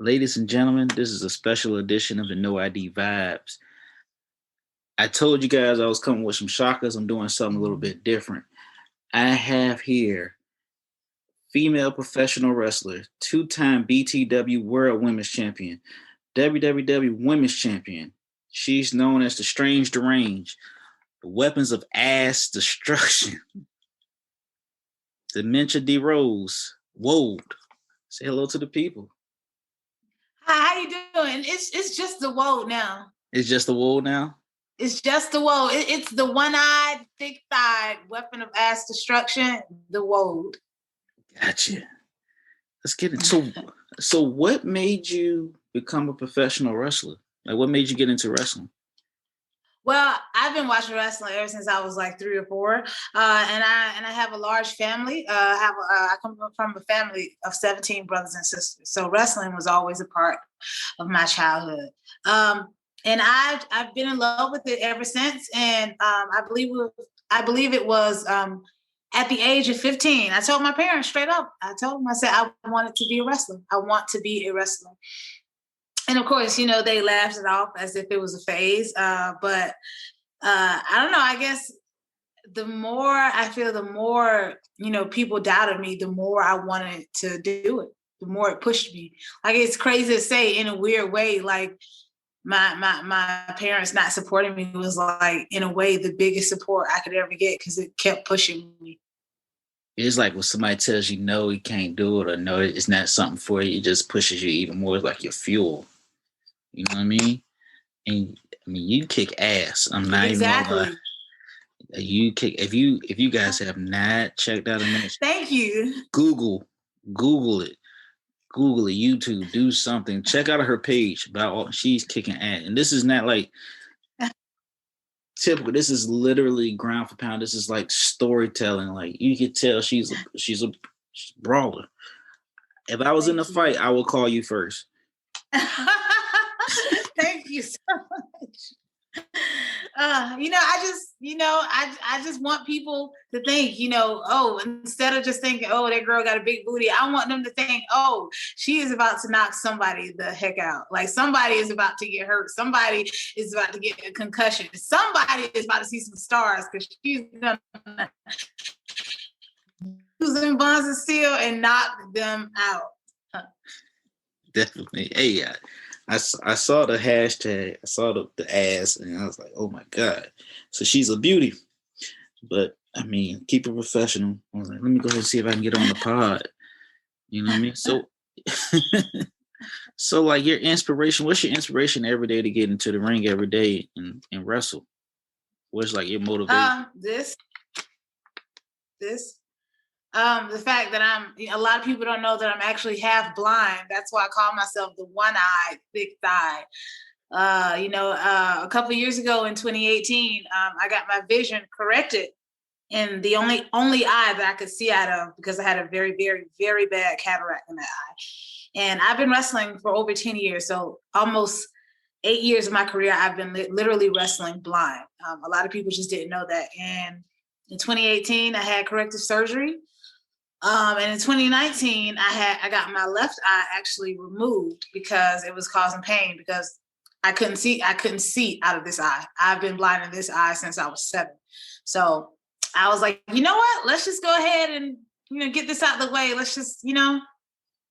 Ladies and gentlemen, this is a special edition of the No ID Vibes. I told you guys I was coming with some shockers. I'm doing something a little bit different. I have here female professional wrestler, two-time BTW World Women's Champion, WWW Women's Champion. She's known as the Strange Deranged, the Weapons of Ass Destruction, Dementia D Rose, WOAD. Say hello to the people. Hi, how you doing? It's just the WOAD now. It's just the WOAD now? It's just the WOAD. It's the one-eyed, thick-thighed weapon of ass destruction, the WOAD. Gotcha. Let's get it. So what made you become a professional wrestler? Like, what made you get into wrestling? Well, I've been watching wrestling ever since I was like 3 or 4, and I have a large family. I come from a family of 17 brothers and sisters, so wrestling was always a part of my childhood. And I've been in love with it ever since. And I believe it was at the age of 15. I told my parents straight up. I told them, I said, I wanted to be a wrestler. I want to be a wrestler. And of course, they laughed it off as if it was a phase. But I don't know. I guess the more, people doubted me, the more I wanted to do it, the more it pushed me. Like, it's crazy to say in a weird way, like my parents not supporting me was like, in a way, the biggest support I could ever get, because it kept pushing me. It's like when somebody tells you no, you can't do it, or no, it's not something for you, it just pushes you even more. It's like your fuel. You know what I mean? And I mean, you kick ass. I'm not exactly. even gonna lie. You kick. If you guys have not checked out a match, thank you. Google it. Google it, YouTube, do something. Check out her page about she's kicking ass. And this is not like typical. This is literally ground for pound. This is like storytelling. Like, you can tell she's a brawler. If I was in a fight, I would call you first. Thank you so much. I just want people to think, instead of just thinking, oh, that girl got a big booty, I want them to think, oh, she is about to knock somebody the heck out. Like, somebody is about to get hurt. Somebody is about to get a concussion. Somebody is about to see some stars, because she's going to use them bonds of steel and knock them out. Definitely. Hey, I saw the hashtag. I saw the ass, and I was like, oh my God. So she's a beauty. But I mean, keep it professional. I was like, let me go ahead and see if I can get on the pod. You know what I mean? So so like, your inspiration, what's your inspiration every day to get into the ring every day and wrestle? What's like your motivation? The fact that a lot of people don't know that I'm actually half blind. That's why I call myself the one-eyed, thick-thighed. A couple of years ago in 2018, I got my vision corrected in the only eye that I could see out of, because I had a very, very, very bad cataract in that eye. And I've been wrestling for over 10 years. So almost 8 years of my career, I've been literally wrestling blind. A lot of people just didn't know that. And in 2018, I had corrective surgery. And in 2019, I got my left eye actually removed because it was causing pain, because I couldn't see out of this eye. I've been blind in this eye since I was 7. So I was like, you know what? Let's just go ahead and, get this out of the way. Let's just,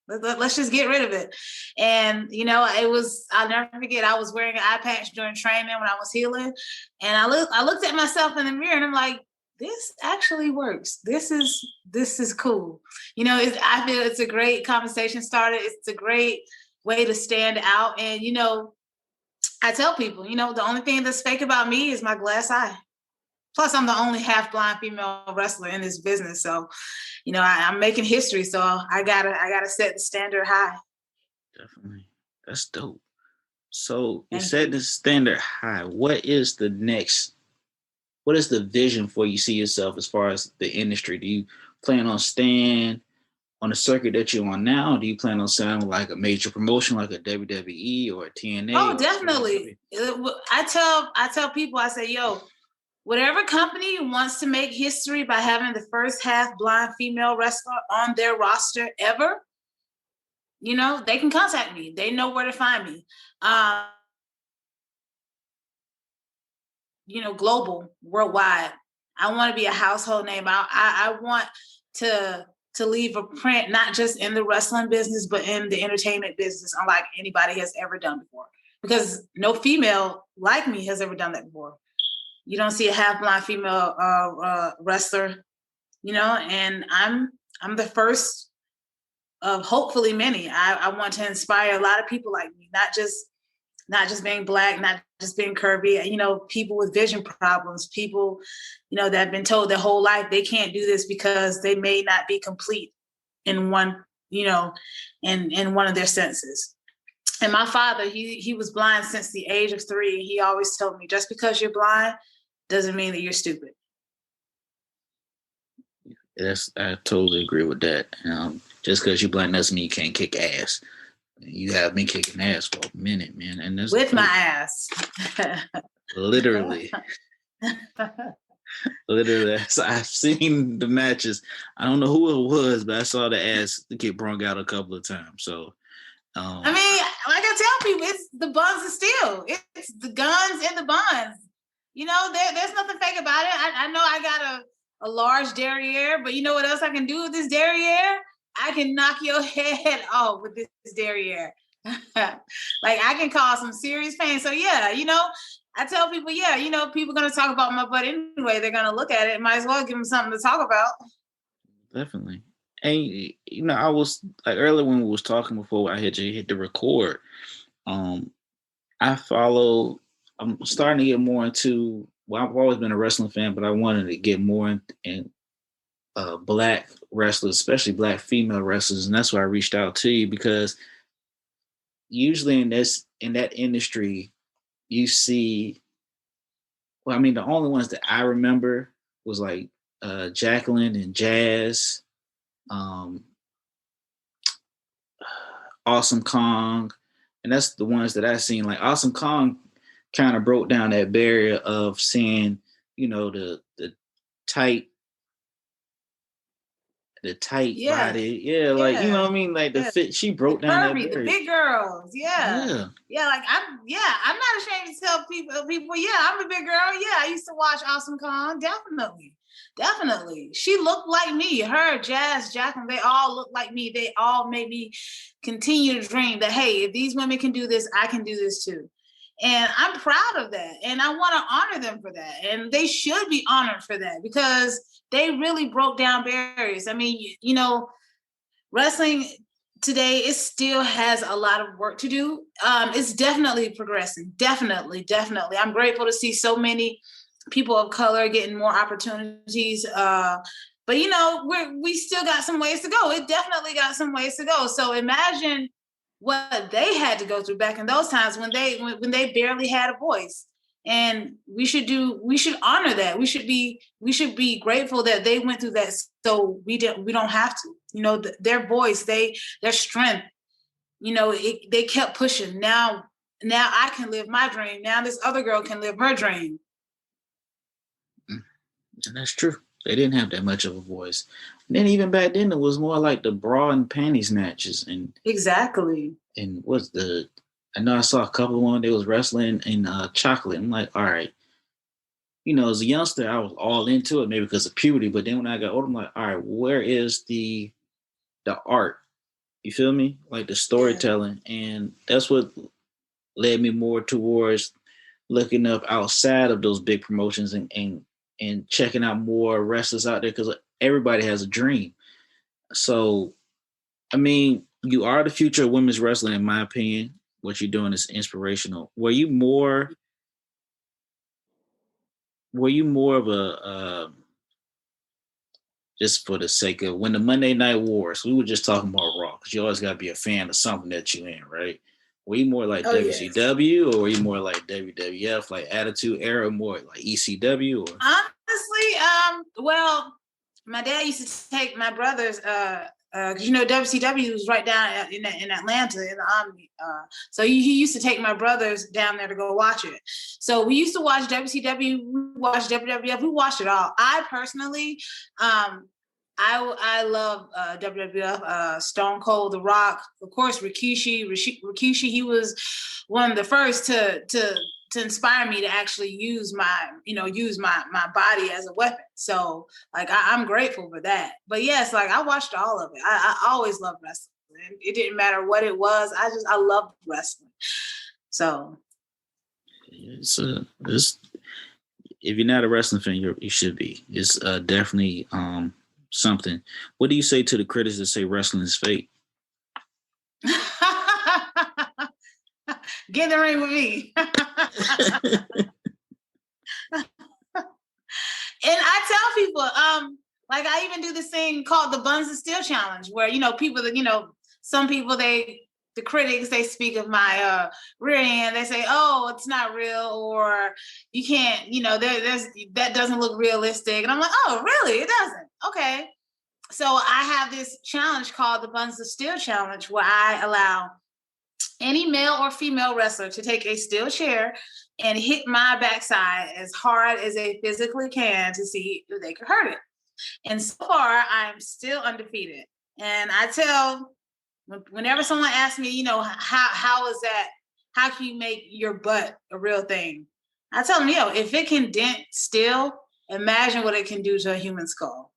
let's just get rid of it. And, I'll never forget, I was wearing an eye patch during training when I was healing. And I looked at myself in the mirror, and I'm like, this actually works. This is cool. I feel it's a great conversation starter. It's a great way to stand out. And, I tell people, the only thing that's fake about me is my glass eye. Plus, I'm the only half blind female wrestler in this business. So, I'm making history. So I gotta set the standard high. Definitely. That's dope. So you set the standard high. What is the vision for you see yourself as far as the industry? Do you plan on staying on the circuit that you're on now? Do you plan on signing like a major promotion like a WWE or a TNA? Oh, definitely. I tell people, I say, yo, whatever company wants to make history by having the first half blind female wrestler on their roster ever, you know, they can contact me. They know where to find me. Um, you know, global, worldwide. I want to be a household name. I want to leave a print, not just in the wrestling business, but in the entertainment business, unlike anybody has ever done before. Because no female like me has ever done that before. You don't see a half blind female wrestler, you know, and I'm the first of hopefully many. I want to inspire a lot of people like me, not just being Black, not just being curvy, you know, people with vision problems, people, you know, that have been told their whole life they can't do this because they may not be complete in one, you know, in one of their senses. And my father, he was blind since the age of 3. He always told me, just because you're blind doesn't mean that you're stupid. Yes, I totally agree with that. Just because you're blind doesn't mean you can't kick ass. You have been kicking ass for a minute, man, and that's with my ass. Literally. Literally, I've seen the matches. I don't know who it was, but I saw the ass get brung out a couple of times. So, I mean, like I tell people, it's the buns of steel. It's the guns and the buns. You know, there's nothing fake about it. I know I got a large derriere, but you know what else I can do with this derriere? I can knock your head off with this derriere. Like I can cause some serious pain. So yeah, you know, I tell people, yeah, you know, people are going to talk about my butt anyway. They're going to look at it. Might as well give them something to talk about. Definitely. And, you know, I was like earlier when we was talking before I hit the record. I follow, I'm starting to get more into, well, I've always been a wrestling fan, but I wanted to get more in Black wrestlers, especially Black female wrestlers. And that's why I reached out to you, because usually in that industry, you see, well, I mean, the only ones that I remember was like Jacqueline and Jazz, Awesome Kong, and that's the ones that I've seen. Like Awesome Kong kind of broke down that barrier of seeing, you know, the tight body, like you know what I mean, like the fit. She broke down that barrier. The big girls, yeah. Like I'm not ashamed to tell people, yeah, I'm a big girl. Yeah, I used to watch Awesome Kong, definitely. She looked like me. Her, Jazz, Jacqueline, they all look like me. They all made me continue to dream that, hey, if these women can do this, I can do this too. And I'm proud of that. And I want to honor them for that. And they should be honored for that, because they really broke down barriers. I mean, you know, wrestling today, it still has a lot of work to do. It's definitely progressing. Definitely. I'm grateful to see so many people of color getting more opportunities. But you know, we still got some ways to go. It definitely got some ways to go. So imagine what they had to go through back in those times when they barely had a voice. And we should honor that. We should be grateful that they went through that, so we don't have to. You know, their voice, their strength, you know, they kept pushing. Now I can live my dream. Now this other girl can live her dream. And that's true. They didn't have that much of a voice. And then even back then, it was more like the bra and panties matches. And exactly. And I know I saw a couple of them. They was wrestling in chocolate. I'm like, all right. You know, as a youngster, I was all into it, maybe because of puberty. But then when I got older, I'm like, all right, where is the art? You feel me? Like the storytelling. Yeah. And that's what led me more towards looking up outside of those big promotions and checking out more wrestlers out there, because everybody has a dream. So, I mean, you are the future of women's wrestling, in my opinion. What you're doing is inspirational. Were you more of a just for the sake of when the Monday Night Wars, we were just talking about Raw, because you always got to be a fan of something that you're in, right? Were you more like WCW, yes, or were you more like WWF, like Attitude Era, more like ECW? Or? Honestly, well, my dad used to take my brothers, because you know WCW was right down in Atlanta in the Omni, so he used to take my brothers down there to go watch it. So we used to watch WCW, we watched WWF, we watched it all. I personally, I love WWF, Stone Cold, The Rock, of course, Rikishi. Rikishi, he was one of the first to inspire me to actually use my body as a weapon. So like I'm grateful for that. But yes, like I watched all of it. I always loved wrestling. It didn't matter what it was. I loved wrestling. So it's if you're not a wrestling fan, you should be. It's definitely something. What do you say to the critics that say wrestling is fake? Get in the ring with me. And I tell people, like I even do this thing called the Buns of Steel Challenge, where people that some people the critics, they speak of my rear end. They say, "Oh, it's not real," or "You can't," that doesn't look realistic. And I'm like, "Oh, really? It doesn't? Okay." So I have this challenge called the Buns of Steel Challenge, where I allow any male or female wrestler to take a steel chair and hit my backside as hard as they physically can to see if they could hurt it. And so far, I'm still undefeated. And I tell, whenever someone asks me, how is that? How can you make your butt a real thing? I tell them, if it can dent steel, imagine what it can do to a human skull.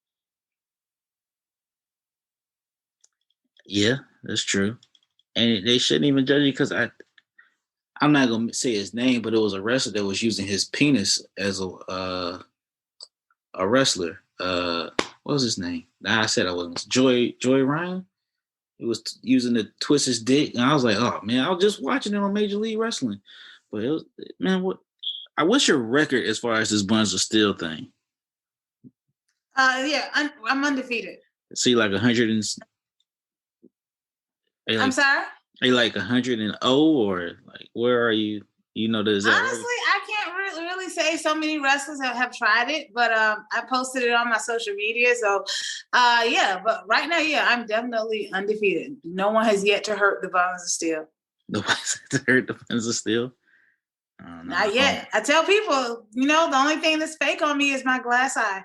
Yeah, that's true. And they shouldn't even judge you because I'm not gonna say his name, but it was a wrestler that was using his penis as a wrestler. What was his name? I said I wasn't. Joy Ryan. He was using to twist his dick, and I was like, "Oh man!" I was just watching it on Major League Wrestling, but it was, man, what? What's your record as far as this Buns of Steel thing? Yeah, I'm undefeated. See, like 100 and. I'm sorry. Are you like 100-0, or like where are you? There's honestly, I can't really say. So many wrestlers have tried it, but I posted it on my social media. So, yeah. But right now, yeah, I'm definitely undefeated. No one has yet to hurt the Buns of Steel. Nobody's hurt the Buns of Steel. Not yet. I tell people, the only thing that's fake on me is my glass eye.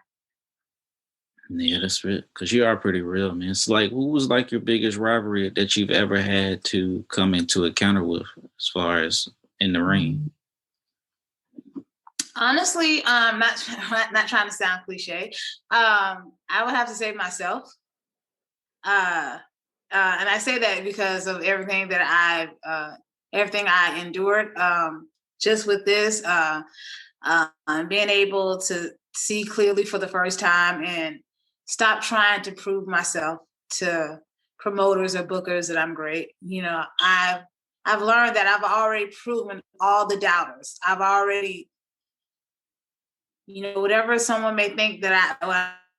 Yeah, that's it. Because you are pretty real, man. It's like, who was like your biggest rivalry that you've ever had to come into a counter with, as far as in the ring? Honestly, not trying to sound cliche. I would have to say myself. And I say that because of everything that I endured. Just with this, being able to see clearly for the first time and stop trying to prove myself to promoters or bookers that I'm great. I've learned that I've already proven all the doubters. I've already, whatever someone may think that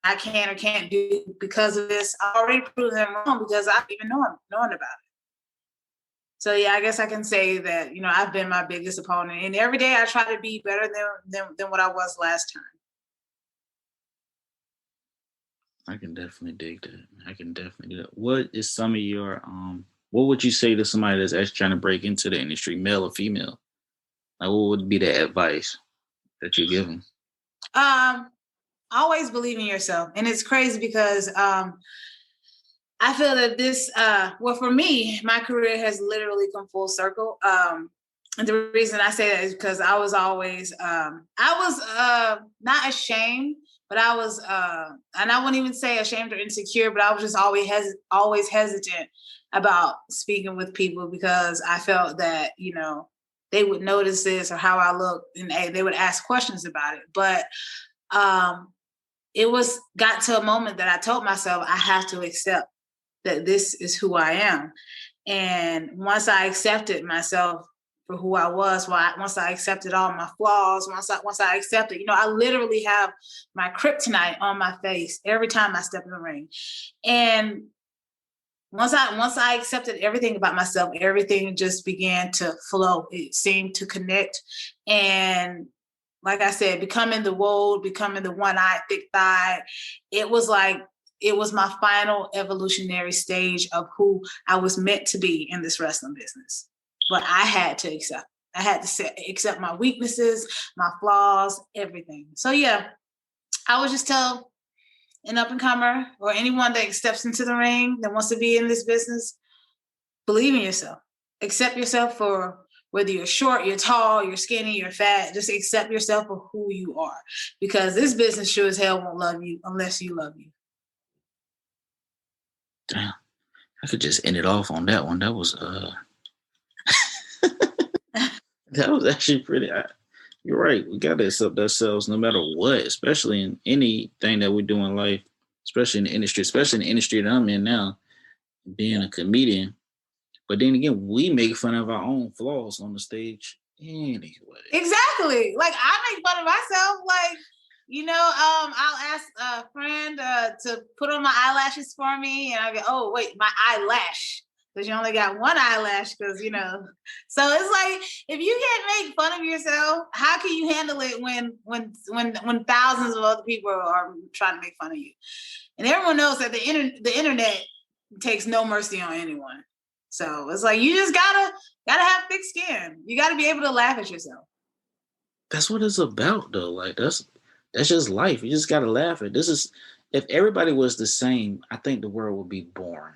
I can or can't do because of this, I already proved them wrong because I've even known about it. So yeah, I guess I can say that, I've been my biggest opponent, and every day I try to be better than what I was last time. I can definitely dig that. I can definitely do that. What is some of your what would you say to somebody that's actually trying to break into the industry, male or female? Like, what would be the advice that you give them? Always believe in yourself. And it's crazy because I feel that this for me, my career has literally come full circle. And the reason I say that is because I was always not ashamed, but I was and I wouldn't even say ashamed or insecure, but I was just always hesitant about speaking with people because I felt that, they would notice this or how I look and they would ask questions about it. But it got to a moment that I told myself I have to accept that this is who I am. And once I accepted myself for who I was, once I accepted all my flaws, once I accepted, I literally have my kryptonite on my face every time I step in the ring. And once I accepted everything about myself, everything just began to flow. It seemed to connect. And like I said, becoming the WOAD, becoming the one-eyed, thick-thighed, it was my final evolutionary stage of who I was meant to be in this wrestling business. But I had to accept. I had to accept my weaknesses, my flaws, everything. So yeah, I would just tell an up-and-comer or anyone that steps into the ring that wants to be in this business, believe in yourself. Accept yourself for whether you're short, you're tall, you're skinny, you're fat. Just accept yourself for who you are, because this business sure as hell won't love you unless you love you. Damn, I could just end it off on that one. That was that was actually pretty. You're right. We got to accept ourselves no matter what, especially in anything that we do in life, especially in the industry that I'm in now, being a comedian. But then again, we make fun of our own flaws on the stage anyway. Exactly. Like, I make fun of myself. Like, I'll ask a friend to put on my eyelashes for me, and I go, "Oh, wait, my eyelash." Because you only got one eyelash, because so it's like, if you can't make fun of yourself, how can you handle it when thousands of other people are trying to make fun of you? And everyone knows that the internet takes no mercy on anyone. So it's like, you just gotta have thick skin. You gotta be able to laugh at yourself. That's what it's about, though. Like, that's just life. You just gotta laugh at. If everybody was the same, I think the world would be boring.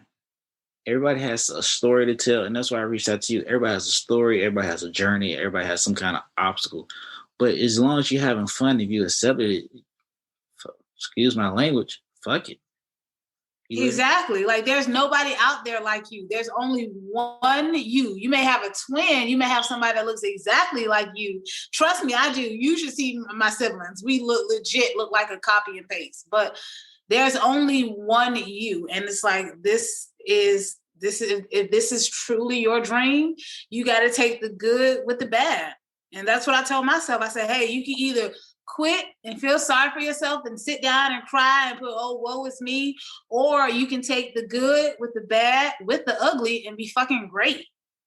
Everybody has a story to tell, and that's why I reached out to you. Everybody has a story, everybody has a journey, everybody has some kind of obstacle. But as long as you're having fun, if you accept it, excuse my language, fuck it. Exactly. Like, there's nobody out there like you. There's only one you. You may have a twin. You may have somebody that looks exactly like you. Trust me, I do. You should see my siblings. We look like a copy and paste. But there's only one you. And it's like, if this is truly your dream, you got to take the good with the bad. And that's what I told myself. I said, hey, you can either quit and feel sorry for yourself and sit down and cry and put, oh, woe is me, or you can take the good with the bad, with the ugly, and be fucking great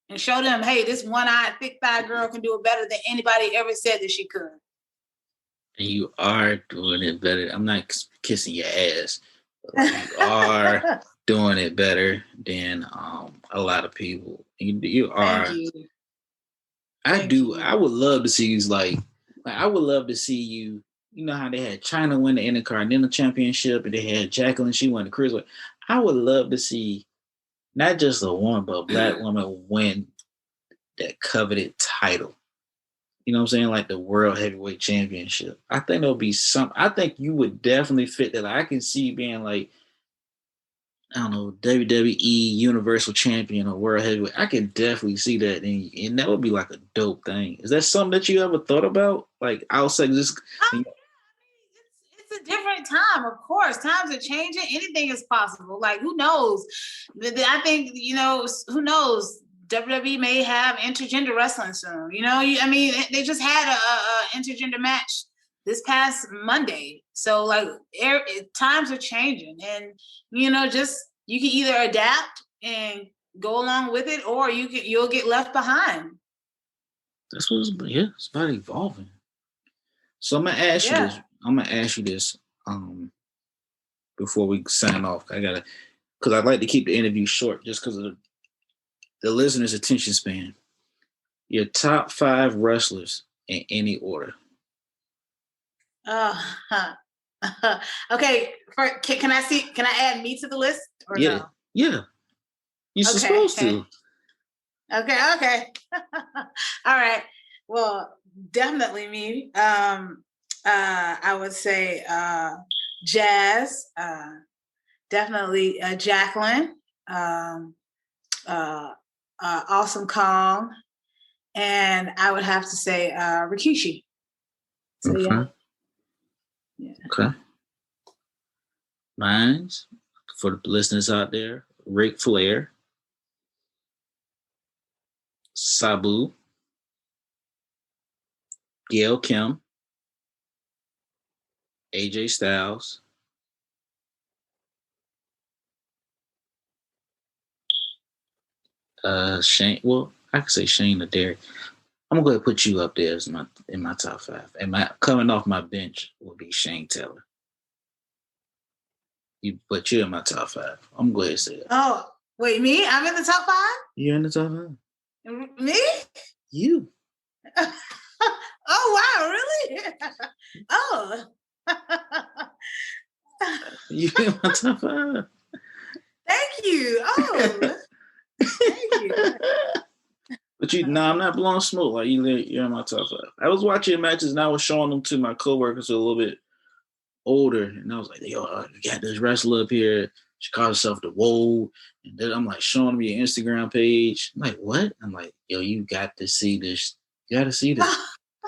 and show them, hey, this one-eyed, thick-thighed girl can do it better than anybody ever said that she could. And you are doing it better. I'm not kissing your ass, but you are doing it better than a lot of people. You are. Thank you. I would love to see you like I would love to see you. You know how they had China win the Intercontinental Championship, and they had Jacqueline, she won the Cruiserweight. I would love to see not just a woman, but a black woman win that coveted title. You know what I'm saying? Like the World Heavyweight Championship. I think there'll be I think you would definitely fit that. Like, I can see you being like, I don't know, WWE Universal Champion or World Heavyweight. I can definitely see that, and that would be like a dope thing. Is that something that you ever thought about? Like, outside this? It's a different time, of course. Times are changing. Anything is possible. Like, who knows? I think, who knows? WWE may have intergender wrestling soon. They just had a intergender match this past Monday. So, like, times are changing, and just, you can either adapt and go along with it, or you'll get left behind. That's what it's about evolving. So I'm gonna ask you this. Before we sign off, because I'd like to keep the interview short, just because of the listener's attention span. Your top 5 wrestlers in any order. Okay. Can I add me to the list or no? Yeah. You're supposed to. Okay. All right. Well, definitely me. I would say Jazz. Definitely Jacqueline. Awesome Kong. And I would have to say Rikishi. So, okay. Yeah. Okay. Mine's, for the listeners out there, Ric Flair, Sabu, Gail Kim, AJ Styles, Shane. Well, I could say Shane or Derek. I'm gonna put you up there as in my top 5. And coming off my bench will be Shane Taylor. But you're in my top 5. I'm going to say that. Oh, wait, me? I'm in the top 5? You're in the top 5. Me? You. Oh, wow, really? Oh. You in my top 5. Thank you. Oh, thank you. But I'm not blowing smoke. Like you're in my top 5. I was watching matches and I was showing them to my coworkers who are a little bit older, and I was like, "Yo, you got this wrestler up here. She calls herself the WOAD." And then I'm like showing them your Instagram page. I'm like, "What?" I'm like, "Yo, you got to see this. You got to see this.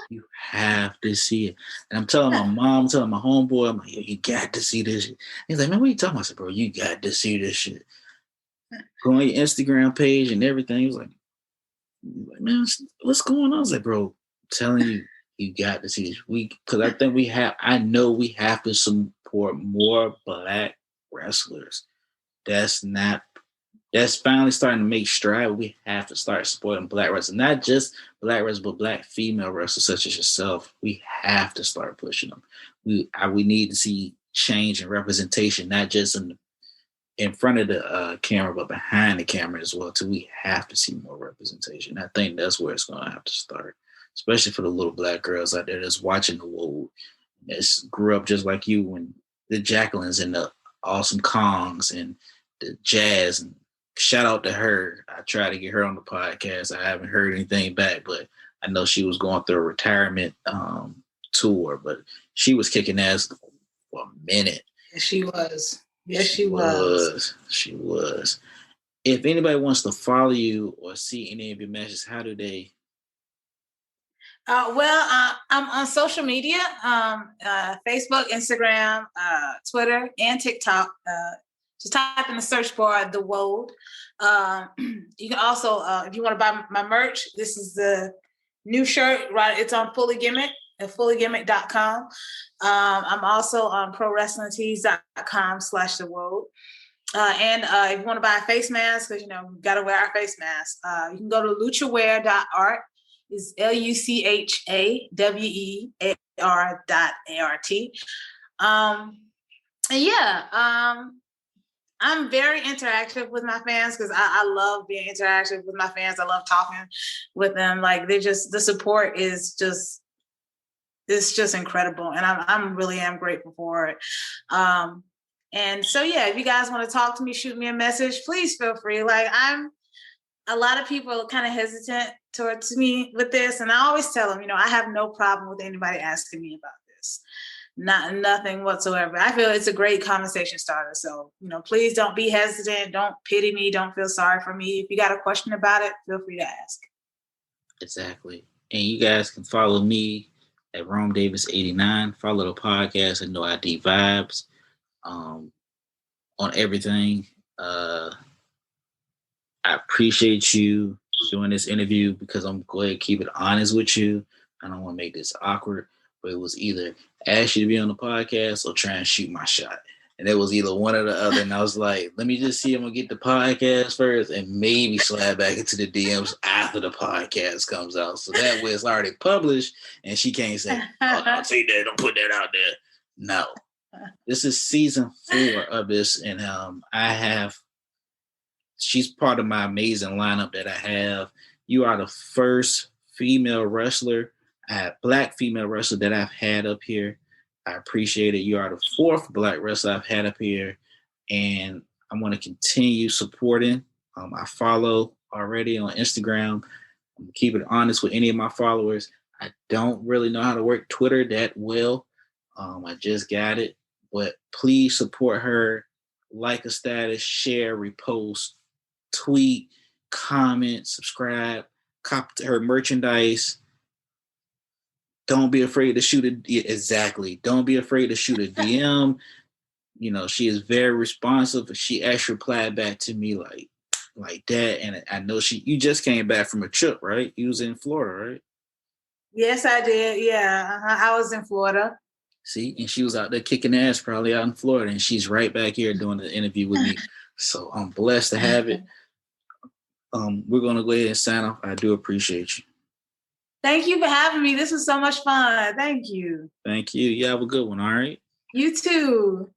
You have to see it." And I'm telling my mom, telling my homeboy, I'm like, "Yo, you got to see this." He's like, "Man, what are you talking about?" I said, "Bro, you got to see this shit. Go on your Instagram page and everything." He was like, "Man, what's going on?" I was like, "Bro, I'm telling you, you got to see this. Because I know we have to support more Black wrestlers. That's finally starting to make stride. We have to start supporting Black wrestlers, not just Black wrestlers, but Black female wrestlers such as yourself. We have to start pushing them. We need to see change and representation, not just in front of the camera, but behind the camera as well, too. We have to see more representation. I think that's where it's going to have to start, especially for the little Black girls out there that's watching the WOAD, that grew up just like you, when the Jacquelines and the Awesome Kongs and the Jazz. And shout out to her. I tried to get her on the podcast. I haven't heard anything back, but I know she was going through a retirement tour, but she was kicking ass for a minute. She was. Yes, she was. She was. If anybody wants to follow you or see any of your matches, how do they? I'm on social media, Facebook, Instagram, Twitter, and TikTok. Just type in the search bar the WOAD. You can also, if you want to buy my merch, this is the new shirt, right? It's on Fully Gimmick at fullygimmick.com. I'm also on prowrestlingtees.com/the WOAD. And if you want to buy a face mask, because, we got to wear our face mask, you can go to luchaware.art. It's LUCHAWEAR.ART. I'm very interactive with my fans because I love being interactive with my fans. I love talking with them. Like, the support is just, it's just incredible. And I'm really am grateful for it. And so, if you guys want to talk to me, shoot me a message, please feel free. Like, a lot of people are kind of hesitant towards me with this. And I always tell them, I have no problem with anybody asking me about this. Nothing whatsoever. I feel it's a great conversation starter. So, please don't be hesitant. Don't pity me. Don't feel sorry for me. If you got a question about it, feel free to ask. Exactly. And you guys can follow me at Rome Davis 89. Follow the podcast at No ID Vibes on everything. I appreciate you doing this interview because I'm going to keep it honest with you. I don't want to make this awkward, but it was either ask you to be on the podcast or try and shoot my shot. And it was either one or the other. And I was like, let me just see if I'm going to get the podcast first and maybe slide back into the DMs after the podcast comes out. So that way it's already published and she can't say, "Oh, no, say that. Don't put that out there." No. This is season 4 of this. And she's part of my amazing lineup that I have. You are the first female wrestler, Black female wrestler that I've had up here. I appreciate it. You are the 4th Black wrestler I've had up here, and I'm going to continue supporting. I follow already on Instagram. I'm keep it honest with any of my followers. I don't really know how to work Twitter that well. I just got it, but please support her. Like a status, share, repost, tweet, comment, subscribe, copy her merchandise. Don't be afraid to shoot it. Exactly. Don't be afraid to shoot a DM. She is very responsive. She actually replied back to me like that. And I know you just came back from a trip, right? You was in Florida, right? Yes, I did. Yeah. I was in Florida. See, and she was out there kicking ass probably out in Florida, and she's right back here doing the interview with me. So I'm blessed to have it. We're going to go ahead and sign off. I do appreciate you. Thank you for having me. This was so much fun. Thank you. Thank you. You have a good one. All right. You too.